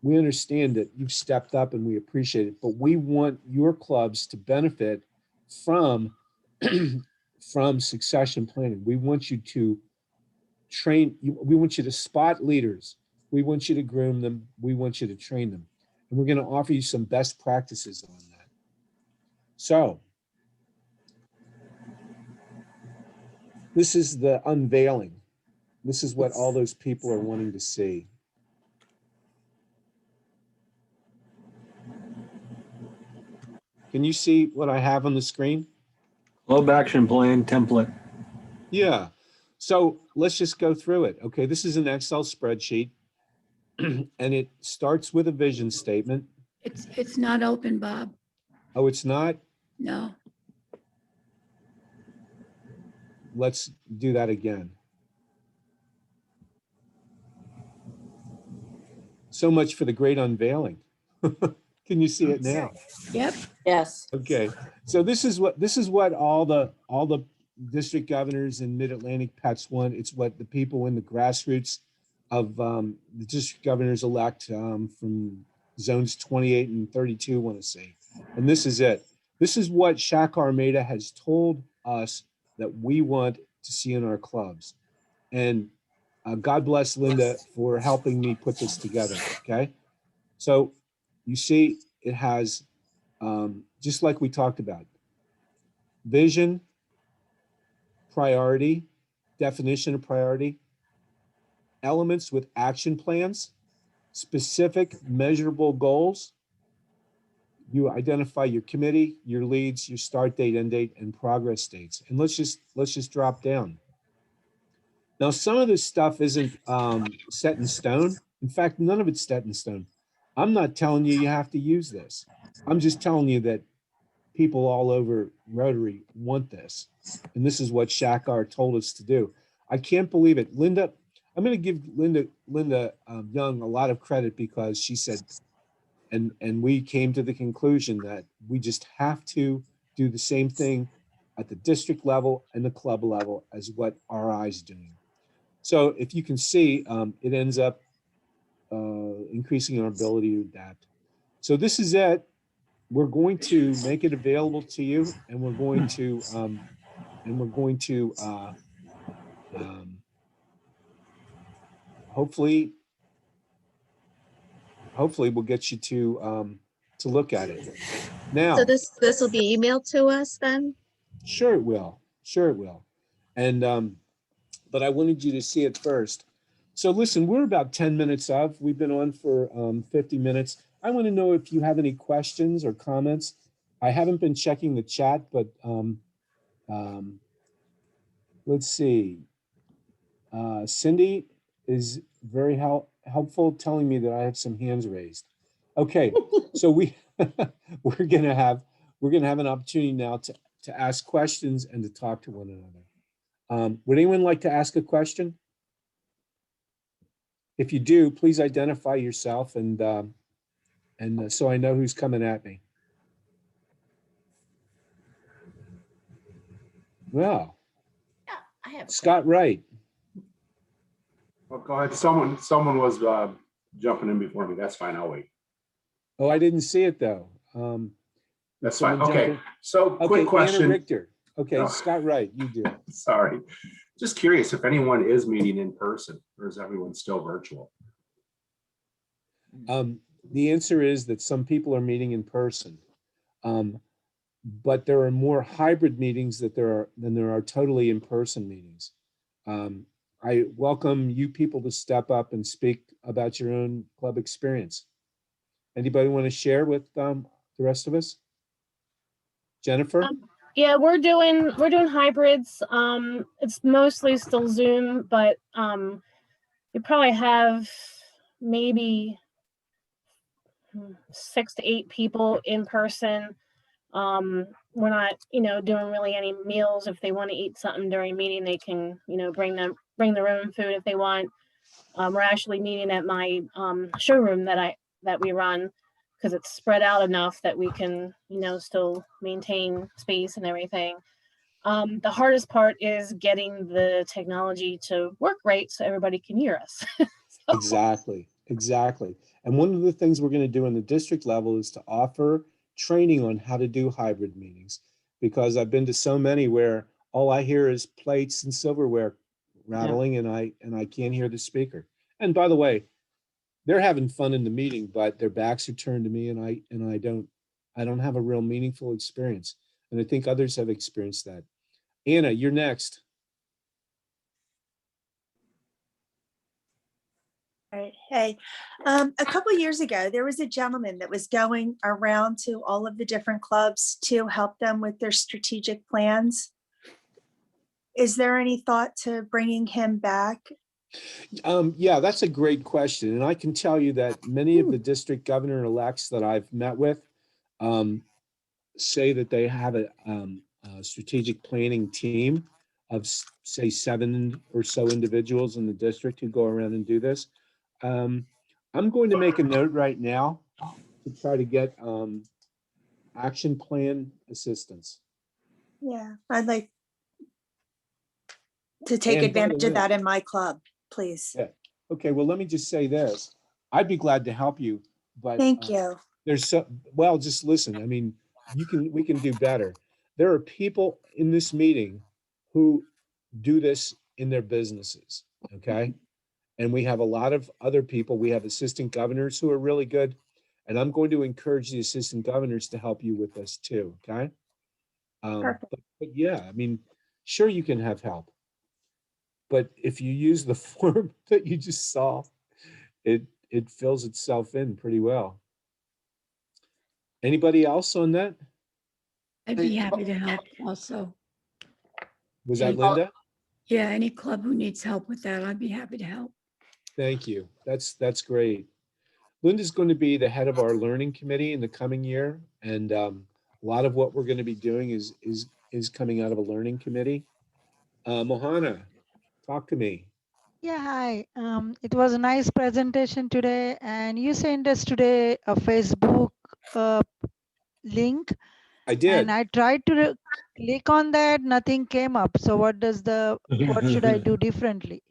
we understand that you've stepped up and we appreciate it, but we want your clubs to benefit from, from succession planning. We want you to train, we want you to spot leaders. We want you to groom them. We want you to train them. and we're going to offer you some best practices on that. So this is the unveiling. This is what all those people are wanting to see. Can you see what I have on the screen? Club action plan template. Yeah. So let's just go through it. Okay, this is an Excel spreadsheet, and it starts with a vision statement. It's not open, Bob. Oh, it's not? No. Let's do that again. So much for the great unveiling. Can you see it now? Yep. Yes. Okay, so this is what all the district governors in Mid-Atlantic Pets want. It's what the people in the grassroots of the district governors elect from zones 28 and 32 want to see. And this is it. This is what Shaq Armada has told us that we want to see in our clubs. And God bless Linda for helping me put this together. Okay, so you see it has just like we talked about, vision, priority, definition of priority, elements with action plans, specific measurable goals. You identify your committee, your leads, your start date, end date, and progress dates. And let's just drop down. Now, some of this stuff isn't set in stone. In fact, none of it's set in stone. I'm not telling you have to use this. I'm just telling you that people all over Rotary want this. And this is what Shakar told us to do. I can't believe it. Linda, I'm going to give Linda Young a lot of credit because she said, and we came to the conclusion that we just have to do the same thing at the district level and the club level as what RI is doing. So if you can see, it ends up increasing our ability to adapt. So this is it. We're going to make it available to you, and we're going to hopefully we'll get you to look at it. Now, So this will be emailed to us then? sure it will. Sure it will. And but I wanted you to see it first. So listen, we're about 10 minutes up. We've been on for 50 minutes. I want to know if you have any questions or comments. I haven't been checking the chat, but let's see. Cindy is very helpful, telling me that I have some hands raised. Okay, so we're gonna have an opportunity now to ask questions and to talk to one another. Would anyone like to ask a question? If you do, please identify yourself and so I know who's coming at me. Well, Yeah, I have. Scott Wright. Well, go ahead. Someone was jumping in before me. That's fine. I'll wait. Oh, I didn't see it though. That's fine. someone jump Okay. in? So quick Anna question. Richter. Okay, Oh. Scott Wright, you do it. Sorry. Just curious if anyone is meeting in person or is everyone still virtual? The answer is that some people are meeting in person. But there are more hybrid meetings than there are totally in-person meetings. I welcome you people to step up and speak about your own club experience. Anybody want to share with the rest of us? Jennifer? Yeah, we're doing hybrids. It's mostly still Zoom, but we probably have maybe 6 to 8 people in person. We're not, doing really any meals. If they want to eat something during a meeting, they can, bring their own food if they want. We're actually meeting at my showroom that we run because it's spread out enough that we can, still maintain space and everything. The hardest part is getting the technology to work right so everybody can hear us. Exactly. And one of the things we're going to do in the district level is to offer training on how to do hybrid meetings, because I've been to so many where all I hear is plates and silverware rattling, and I can't hear the speaker. And by the way, they're having fun in the meeting, but their backs are turned to me, and I don't have a real meaningful experience. And I think others have experienced that. Anna, you're next. All right. Hey, a couple years ago, there was a gentleman that was going around to all of the different clubs to help them with their strategic plans. Is there any thought to bringing him back? Yeah, that's a great question. And I can tell you that many of the district governor-elects that I've met with say that they have a strategic planning team of, say, 7 or so individuals in the district who go around and do this. I'm going to make a note right now to try to get action plan assistance. Yeah, I'd like to take And by the advantage of way- that in my club, please. Yeah. Okay, well, let me just say this. I'd be glad to help you, but Thank you. there's so, well, just listen. I mean, we can do better. There are people in this meeting who do this in their businesses, okay? And we have a lot of other people. We have assistant governors who are really good. And I'm going to encourage the assistant governors to help you with this too, okay? Perfect. But yeah, I mean, sure, you can have help. But if you use the form that you just saw, it fills itself in pretty well. Anybody else on that? I'd be happy to help also. Was that Any- Linda? Yeah, any club who needs help with that, I'd be happy to help. Thank you. That's great. Linda's going to be the head of our learning committee in the coming year. And a lot of what we're going to be doing is coming out of a learning committee. Mohana, talk to me. Yeah, hi. It was a nice presentation today, and you sent us today a Facebook link, I did. and I tried to click on that, nothing came up. So what should I do differently?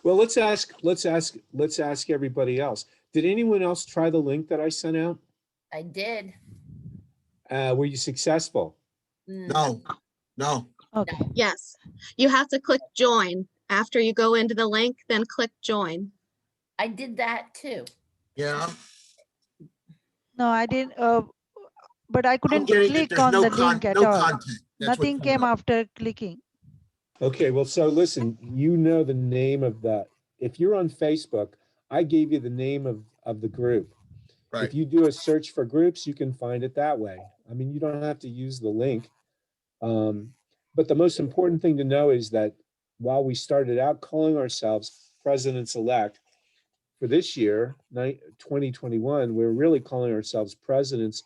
Well, let's ask everybody else. Did anyone else try the link that I sent out? I did. Were you successful? No. No. Okay. Yes, you have to click join. After you go into the link, then click join. I did that too. Yeah. No, I didn't, but I couldn't getting that click there's on no the con- link at no all. content. That's what's Nothing coming came up. after clicking. Okay, well, so listen, you know the name of if you're on Facebook, I gave you the name of the group. Right. If you do a search for groups, you can find it that way. I mean, you don't have to use the link. But the most important thing to know is that while we started out calling ourselves presidents-elect, for this year, 2021, we're really calling ourselves presidents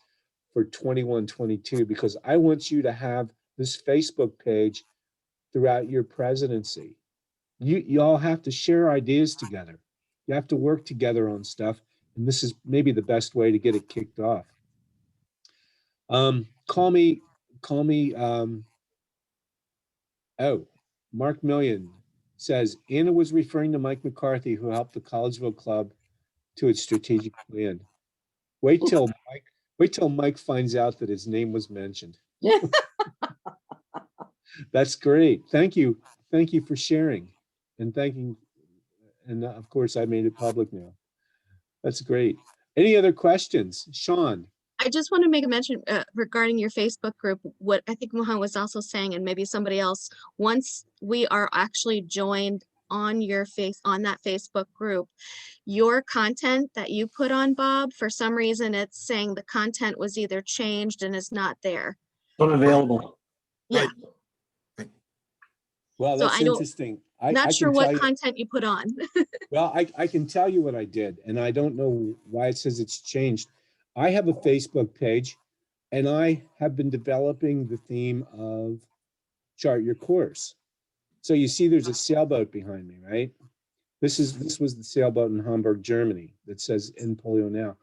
for 21-22, because I want you to have this Facebook page throughout your presidency. You all have to share ideas together. You have to work together on stuff. And this is maybe the best way to get it kicked off. Call me, Mark Million says, Anna was referring to Mike McCarthy, who helped the Collegeville Club to its strategic plan. Wait till Mike finds out that his name was mentioned. That's great. Thank you. Thank you for sharing and thanking. And of course, I made it public now. That's great. Any other questions? Sean? I just want to make a mention regarding your Facebook group. What I think Mohan was also saying, and maybe somebody else, once we are actually joined on that Facebook group, your content that you put on, Bob, for some reason, it's saying the content was either changed and is not there. Unavailable. Yeah. Well, So that's I don't- interesting. Not sure what content you put on. Well, I can tell you what I did, and I don't know why it says it's changed. I have a Facebook page, and I have been developing the theme of chart your course. So you see there's a sailboat behind me, right? This was the sailboat in Hamburg, Germany, that says in polio now.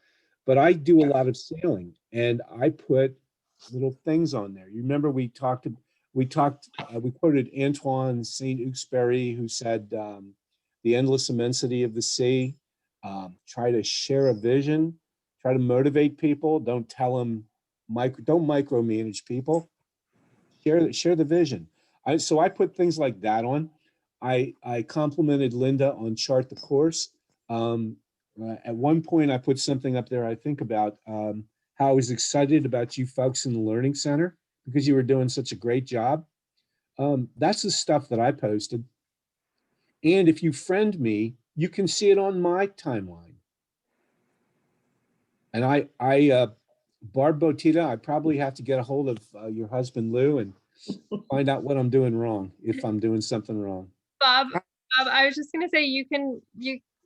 But I do a lot of sailing, and I put little things on there. You remember we quoted Antoine Saint-Exupéry, who said, the endless immensity of the sea, try to share a vision, try to motivate people. Don't tell them, don't micromanage people. Share the vision. So I put things like that on. I complimented Linda on Chart the Course at one point I put something up there, I think about how I was excited about you folks in the Learning Center because you were doing such a great job. That's the stuff that I posted. And if you friend me, you can see it on my timeline. And Barb Botita, I probably have to get a hold of your husband, Lou, and find out what I'm doing wrong, if I'm doing something wrong. Bob, I was just gonna say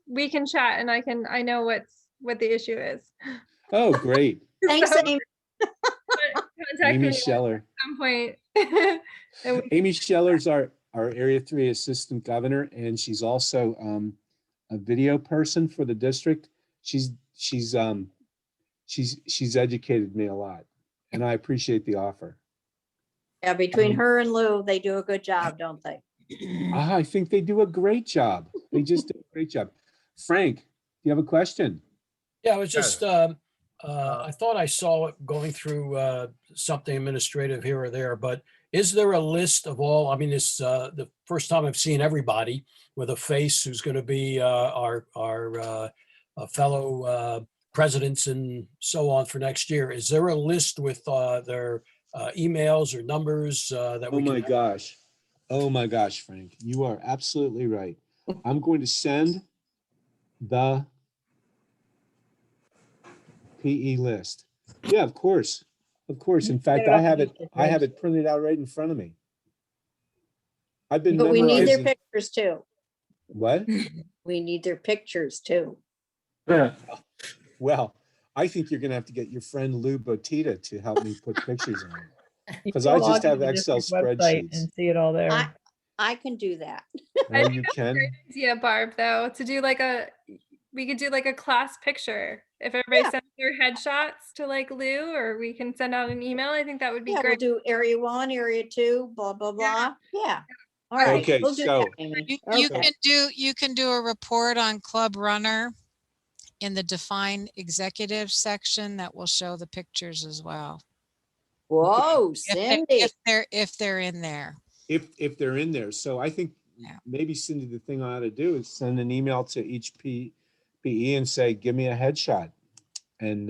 we can chat and I know what the issue is. Oh, great. Thanks, Amy. Contact Amy me Scheller. at some point. Amy Scheller's our Area 3 Assistant Governor, and she's also a video person for the district. She's educated me a lot, and I appreciate the offer. Yeah, between her and Lou, they do a good job, don't they? I think they do a great job. They just do a great job. Frank, do you have a question? Yeah, I was just, I thought I saw it going through something administrative here or there, but is there a list of all, I mean, it's the first time I've seen everybody with a face who's going to be our fellow presidents and so on for next year. Is there a list with their emails or numbers that we Oh can? my gosh. Oh my gosh, Frank, you are absolutely right. I'm going to send the PE list. Yeah, of course. Of course. In fact, I have it printed out right in front of me. I've been But we need their memorizing. pictures too. What? We need their pictures too. Yeah. Well, I think you're gonna have to get your friend Lou Botita to help me put pictures on it. Because I just have Excel spreadsheets. And see it all there. I can do that. Oh, you can? Yeah, Barb, though, to do we could do like a class picture. If everybody sends their headshots to like Lou, or we can send out an email, I think that would be Yeah, great. we'll do area 1, area 2, blah, blah, blah. Yeah. All right. Okay, we'll do so- that, Amy. You can do a report on Club Runner in the Define Executive section that will show the pictures as well. Whoa, If Cindy. if they're in there. If they're in there. So I think maybe, Cindy, the thing I ought to do is send an email to each PE and say, give me a headshot. And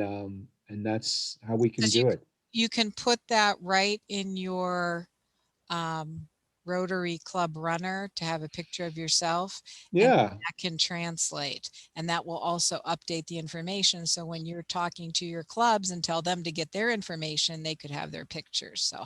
that's how we can do it. You can put that right in your Rotary Club Runner to have a picture of yourself. Yeah. And that can translate, and that will also update the information. So when you're talking to your clubs and tell them to get their information, they could have their pictures. So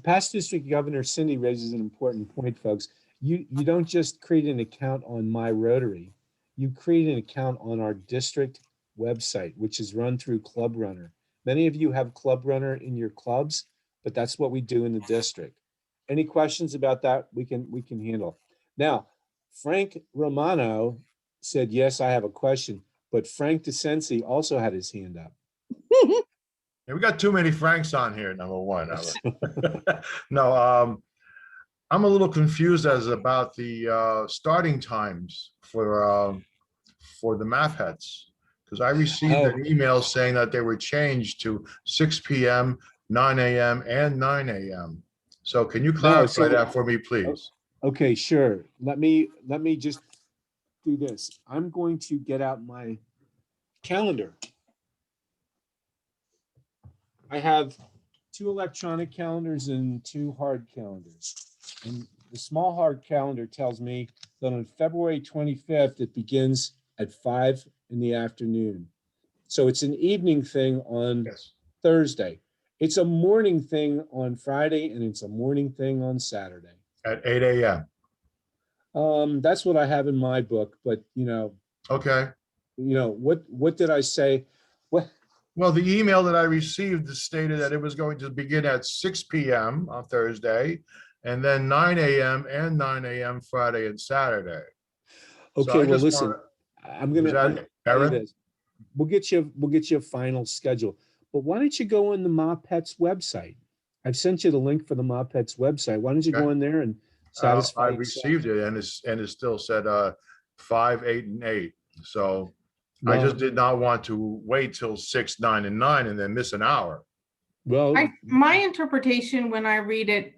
Past district governor Cindy raises an important point, folks. You don't just create an account on My Rotary. You create an account on our district website, which is run through Club Runner. Many of you have Club Runner in your clubs, but that's what we do in the district. Any questions about that? We can handle. Now, Frank Romano said, yes, I have a question, but Frank DeCensi also had his hand up. Yeah, we got too many Franks on here, number one. No, I'm a little confused as about the starting times for the math heads, because I received an email saying that they were changed to 6 p.m., 9 a.m., and 9 a.m. So can you clarify that for me, please? Okay, sure. Let me just do this. I'm going to get out my calendar. I have 2 electronic calendars and 2 hard calendars. And the small hard calendar tells me that on February 25th, it begins at 5 in the afternoon. So it's an evening thing on Thursday. It's a morning thing on Friday, and it's a morning thing on Saturday. At 8 a.m. That's what I have in my book, but Okay. What did I say? What? Well, the email that I received stated that it was going to begin at 6 p.m. on Thursday, and then 9 a.m. and 9 a.m. Friday and Saturday. Okay, well, listen, I'm gonna Aaron? do this. We'll get you a final schedule. But why don't you go on the Ma Pets website? I've sent you the link for the Ma Pets website. Why don't you go in there and satisfy? I received it, and it still said 5, 8, and 8. So I just did not want to wait till 6, 9, and 9 and then miss an hour. Well, My interpretation when I read it,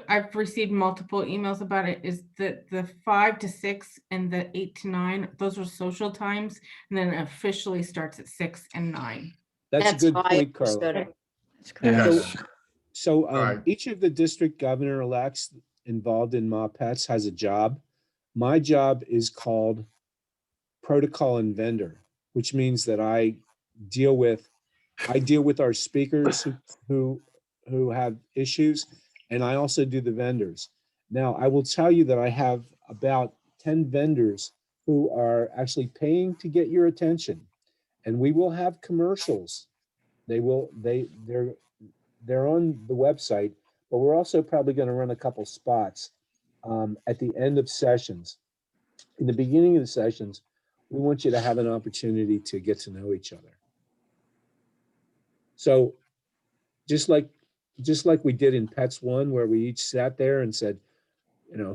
I've received multiple emails about it, is that the 5 to 6 and the 8 to 9, those are social times, and then it officially starts at 6 and 9. that's a That's good how I point, Carla. understood it. That's correct. Yes. So Right. each of the district governor-elects involved in MOPETS has a job. My job is called protocol and vendor, which means that I deal with our speakers who have issues, and I also do the vendors. Now, I will tell you that I have about 10 vendors who are actually paying to get your attention, and we will have commercials. They're on the website, but we're also probably going to run a couple spots at the end of sessions. In the beginning of the sessions, we want you to have an opportunity to get to know each other. So just like we did in Pets One, where we each sat there and said,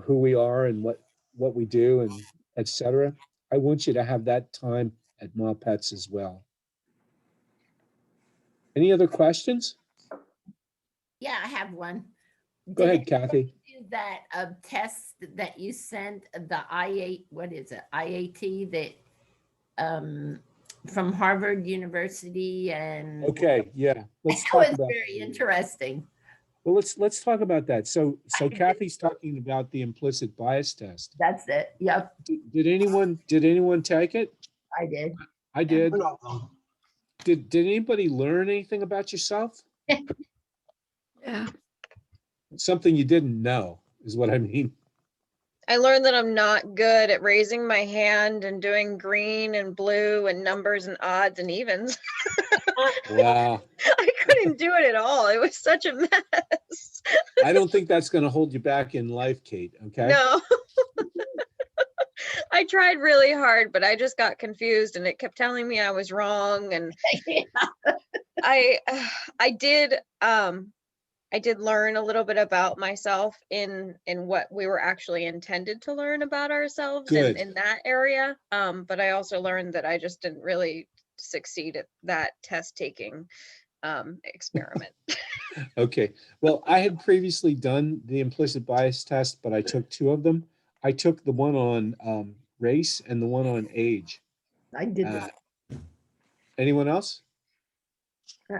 who we are and what we do and etc. I want you to have that time at Ma Pets as well. Any other questions? Yeah, I have one. Go ahead, Did Kathy. you do that test that you sent, the IAT, what is it, IAT, that from Harvard University? And Okay, yeah, let's that talk was about. very interesting. Well, let's talk about that. So Kathy's talking about the implicit bias test. That's it. Yep, Did anyone take it? I did. I did. Did anybody learn anything about yourself? Yeah. Something you didn't know is what I mean. I learned that I'm not good at raising my hand and doing green and blue and numbers and odds and evens. Wow. I couldn't do it at all. It was such a mess. I don't think that's going to hold you back in life, Kate. Okay. No. I tried really hard, but I just got confused and it kept telling me I was wrong. And I did learn a little bit about myself in what we were actually intended to learn about ourselves in that area. But I also learned that I just didn't really succeed at that test taking experiment. Okay. Well, I had previously done the implicit bias test, but I took 2 of them. I took the one on race and the one on age. I did that. Anyone else?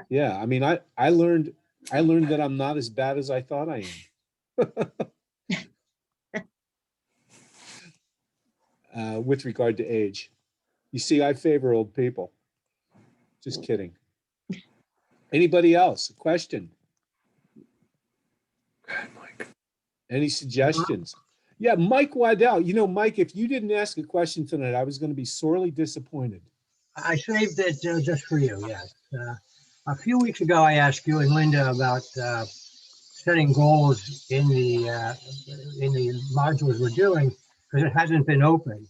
Yeah. I mean, I learned that I'm not as bad as I thought I am. With regard to age. You see, I favor old people. Just kidding. Anybody else? A question? Any suggestions? Yeah, Mike Waddell. Mike, if you didn't ask a question tonight, I was going to be sorely disappointed. I saved it just for you, yes. A few weeks ago, I asked you and Linda about setting goals in the modules we're doing, because it hasn't been open.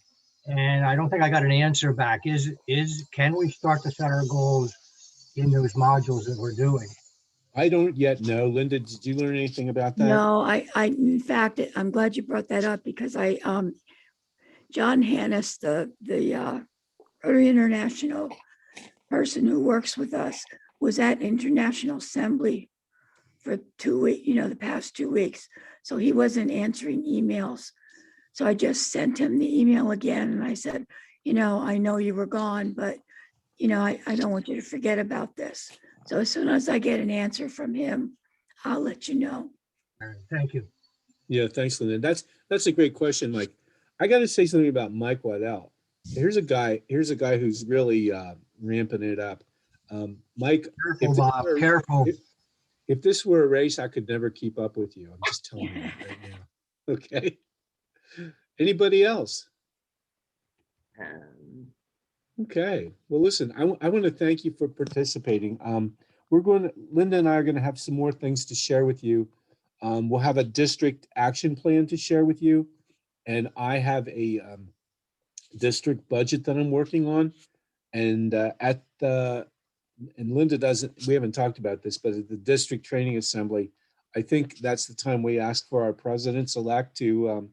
And I don't think I got an answer back. Can we start to set our goals in those modules that we're doing? I don't yet know. Linda, did you learn anything about that? No, in fact, I'm glad you brought that up, because John Hannes, the Rotary International person who works with us, was at International Assembly for 2 weeks, the past 2 weeks. So he wasn't answering emails. So I just sent him the email again, and I said, I know you were gone, but I don't want you to forget about this. So as soon as I get an answer from him, I'll let you know. Thank you. Yeah, thanks, Linda. That's a great question, Mike. I got to say something about Mike Waddell. Here's a guy who's really ramping it up. Mike, careful, Bob, careful. If this were a race, I could never keep up with you. I'm just telling you that right now. Okay. Anybody else? Okay. Well, listen, I want to thank you for participating. Linda and I are going to have some more things to share with you. We'll have a district action plan to share with you. And I have a district budget that I'm working on. And Linda we haven't talked about this, but at the district training assembly, I think that's the time we ask for our presidents-elect or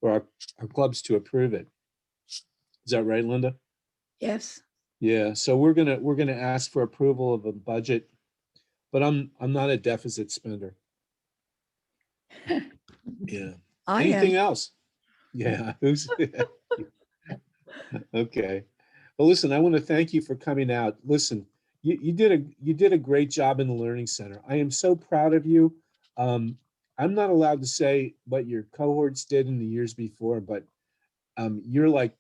our clubs to approve it. Is that right, Linda? Yes. Yeah. So we're gonna ask for approval of a budget but I'm not a deficit spender. Yeah. I Anything am. else? Yeah. Who's okay. Well, listen, I want to thank you for coming out. Listen, you did a great job in the Learning Center. I am so proud of you. I'm not allowed to say what your cohorts did in the years before, but you're like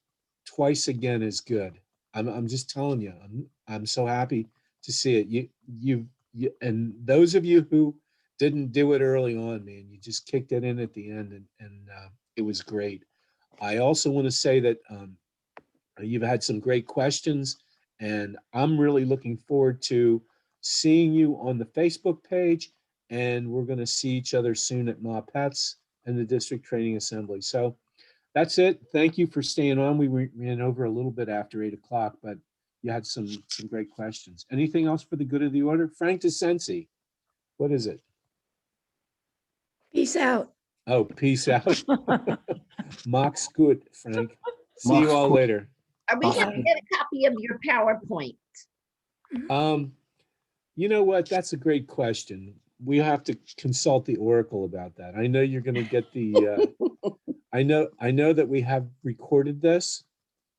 twice again as good. I'm just telling you. I'm so happy to see it. You and those of you who didn't do it early on, man, you just kicked it in at the end, and it was great. I also want to say that you've had some great questions, and I'm really looking forward to seeing you on the Facebook page, and we're going to see each other soon at Ma Pets and the District Training Assembly. So that's it. Thank you for staying on. We ran over a little bit after 8 o'clock, but you had some great questions. Anything else for the good of the order? Frank DeCensi, what is it? Peace out. Oh, peace out. Mock's good, Frank. See you Mock's all good. later. Are we going to get a copy of your PowerPoint? You know what? That's a great question. We have to consult the Oracle about that. I know you're going to get the, I know that we have recorded this,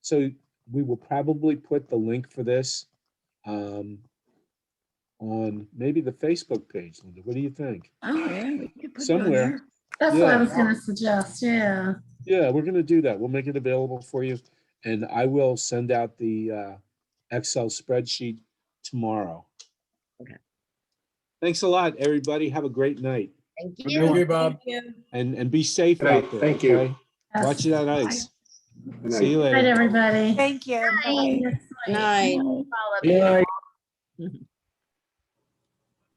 so we will probably put the link for this on maybe the Facebook page, Linda. What do you think? Oh, yeah, we could put it on Somewhere. there. That's what I Yeah. was gonna suggest, yeah. Yeah, we're going to do that. We'll make it available for you. And I will send out the Excel spreadsheet tomorrow. Okay. Thanks a lot, everybody. Have a great night. Thank Thank you. you, Bob. And be safe Good night. out there. Thank you. Okay? Watch that ice. Good See you night. Night, later. everybody. Thank you. Night. All of you. Good night.